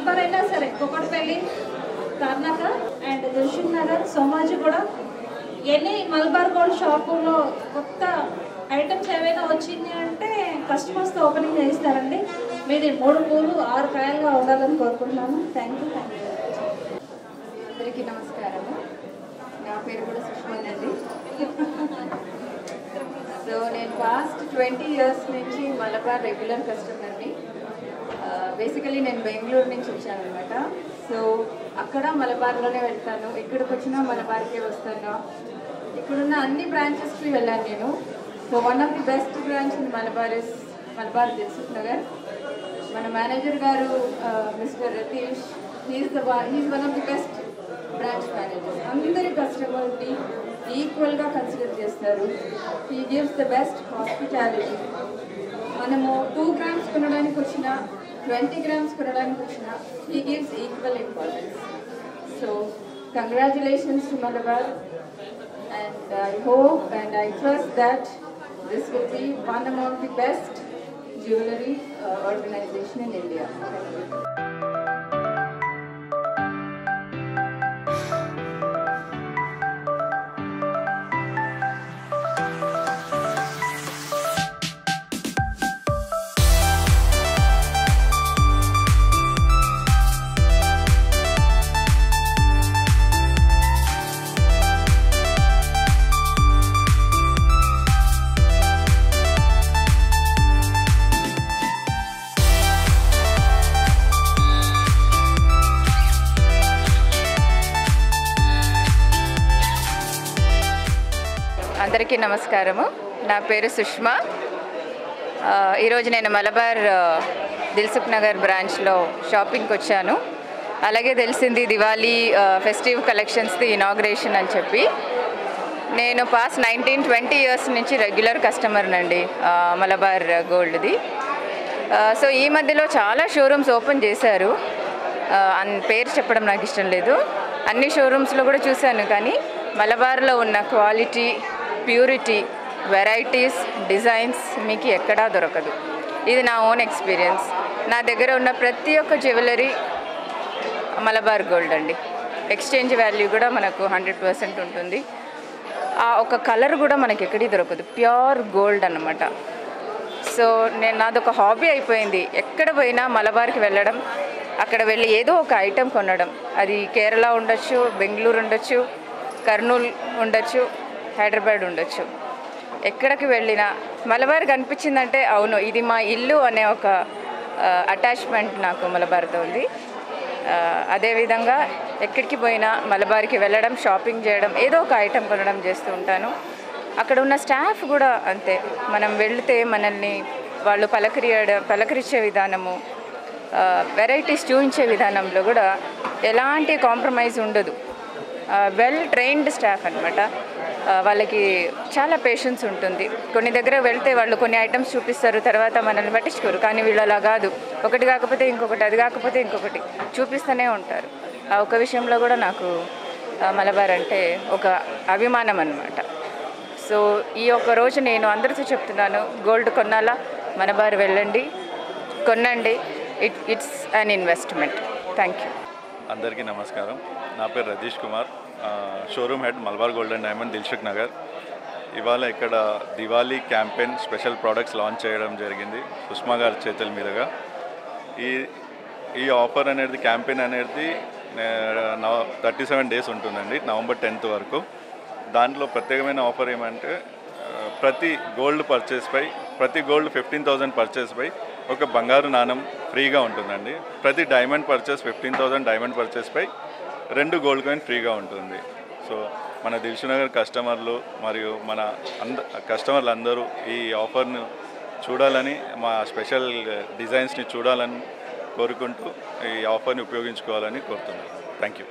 మల్బార్ అయినా సరే కుకట్పల్లి, కర్ణాక and Dilsukhnagar, Somajiguda any Malabar gold షాపులో కొత్త ఐటమ్స్ ఏవైనా వచ్చింది అంటే కస్టమర్స్తో ఓపెనింగ్ చేయిస్తారండి. మీది 3 పూలు 6 కాయలుగా ఉండాలని కోరుకుంటున్నాను. Thank you. అందరికీ నమస్కారము. నా పేరు కూడా సుష్మా అండి. సో నేను పాస్ట్ 20 years నుంచి మలబార్ రెగ్యులర్ కస్టమర్ని. బేసికలీ నేను బెంగళూరు నుంచి వచ్చాను అనమాట. సో అక్కడ మలబార్లోనే వెళ్తాను, ఇక్కడికి వచ్చినా మలబార్కే వస్తాను. ఇక్కడున్న అన్ని బ్రాంచెస్కి వెళ్ళాను నేను. So one of the best branch in Malabar Dilsukh Nagar. మన మేనేజర్ గారు mister Ratheesh, he's one of the best branch manager. అందరి కస్టమర్ని ఈక్వల్గా కన్సిడర్ చేస్తారు. He gives the best hospitality. మనము 2 grams కొనడానికి వచ్చినా 20 grams కొనడానికి వచ్చినా he gives equal importance. So congratulations to Malabar, and I hope and I trust that this will be one among the best jewelry organization in India. అందరికీ నమస్కారము. నా పేరు సుష్మా. ఈరోజు నేను మలబార్ దిల్సుఖ్ నగర్ బ్రాంచ్లో షాపింగ్కి వచ్చాను. అలాగే తెలిసింది దివాళీ ఫెస్టివ్ కలెక్షన్స్ది ఇనాగ్రేషన్ అని చెప్పి. నేను పాస్ట్ 19-20 years నుంచి రెగ్యులర్ కస్టమర్నండి మలబార్ గోల్డ్ది. సో ఈ మధ్యలో చాలా షోరూమ్స్ ఓపెన్ చేశారు. పేరు చెప్పడం నాకు ఇష్టం లేదు. అన్ని షోరూమ్స్లో కూడా చూశాను, కానీ మలబార్లో ఉన్న క్వాలిటీ, ప్యూరిటీ, వెరైటీస్, డిజైన్స్ మీకు ఎక్కడా దొరకదు. ఇది నా ఓన్ ఎక్స్పీరియన్స్. నా దగ్గర ఉన్న ప్రతి ఒక్క జ్యువెలరీ మలబార్ గోల్డ్ అండి. ఎక్స్చేంజ్ వాల్యూ కూడా మనకు 100% ఉంటుంది. ఆ ఒక కలర్ కూడా మనకి ఎక్కడీ దొరకదు. ప్యూర్ గోల్డ్ అన్నమాట. సో నాదొక హాబీ అయిపోయింది. ఎక్కడ పోయినా మలబార్కి వెళ్ళడం, అక్కడ వెళ్ళి ఏదో ఒక ఐటెం కొనడం. అది కేరళ ఉండొచ్చు, బెంగళూరు ఉండొచ్చు, కర్నూలు ఉండొచ్చు, హైదరాబాద్ ఉండొచ్చు. ఎక్కడికి వెళ్ళినా మలబార్ కనిపించిందంటే అవును ఇది మా ఇల్లు అనే ఒక అటాచ్మెంట్ నాకు మలబార్తో ఉంది. అదేవిధంగా ఎక్కడికి పోయినా మలబార్కి వెళ్ళడం, షాపింగ్ చేయడం, ఏదో ఒక ఐటెం కొనడం చేస్తూ ఉంటాను. అక్కడ ఉన్న స్టాఫ్ కూడా అంతే. మనం వెళితే మనల్ని వాళ్ళు పలకరించే విధానము, వెరైటీస్ చూపించే విధానంలో కూడా ఎలాంటి కాంప్రమైజ్ ఉండదు. వెల్ ట్రైన్డ్ స్టాఫ్ అనమాట. వాళ్ళకి చాలా పేషెన్స్ ఉంటుంది. కొన్ని దగ్గర వెళ్తే వాళ్ళు కొన్ని ఐటమ్స్ చూపిస్తారు, తర్వాత మనల్ని పట్టించుకోరు. కానీ వీళ్ళు అలా కాదు. ఒకటి కాకపోతే ఇంకొకటి, అది కాకపోతే ఇంకొకటి చూపిస్తూనే ఉంటారు. ఆ ఒక విషయంలో కూడా నాకు మలబార్ అంటే ఒక అభిమానం అన్నమాట. సో ఈ ఒక్క రోజు నేను అందరితో చెప్తున్నాను, గోల్డ్ కొనాలా మలబార్ వెళ్ళండి, కొనండి. It's an investment. Thank you. అందరికీ నమస్కారం. నా పేరు Ratheesh Kumar, showroom head Malabar gold and diamond Dilsukh Nagar. ఇవాళ ఇక్కడ Diwali campaign special products launch చేయడం జరిగింది సుష్మా గారి చేతుల మీదుగా. ఈ ఆఫర్ అనేది, క్యాంపెయిన్ అనేది 37 days ఉంటుందండి, November 10th వరకు. దాంట్లో ప్రత్యేకమైన ఆఫర్ ఏమంటే ప్రతి గోల్డ్ 15,000 పర్చేస్ పై ఒక బంగారు నాణం ఫ్రీగా ఉంటుందండి. ప్రతి డైమండ్ పర్చేస్ 15,000 డైమండ్ పర్చేస్ పై 2 గోల్డ్ కాయిన్ ఫ్రీగా ఉంటుంది. సో మన దిల్సుఖ్ నగర్ కస్టమర్లు మరియు మన కస్టమర్లు అందరూ ఈ ఆఫర్ను చూడాలని, మా స్పెషల్ డిజైన్స్ని చూడాలని కోరుకుంటూ ఈ ఆఫర్ని ఉపయోగించుకోవాలని కోరుతున్నాను. Thank you.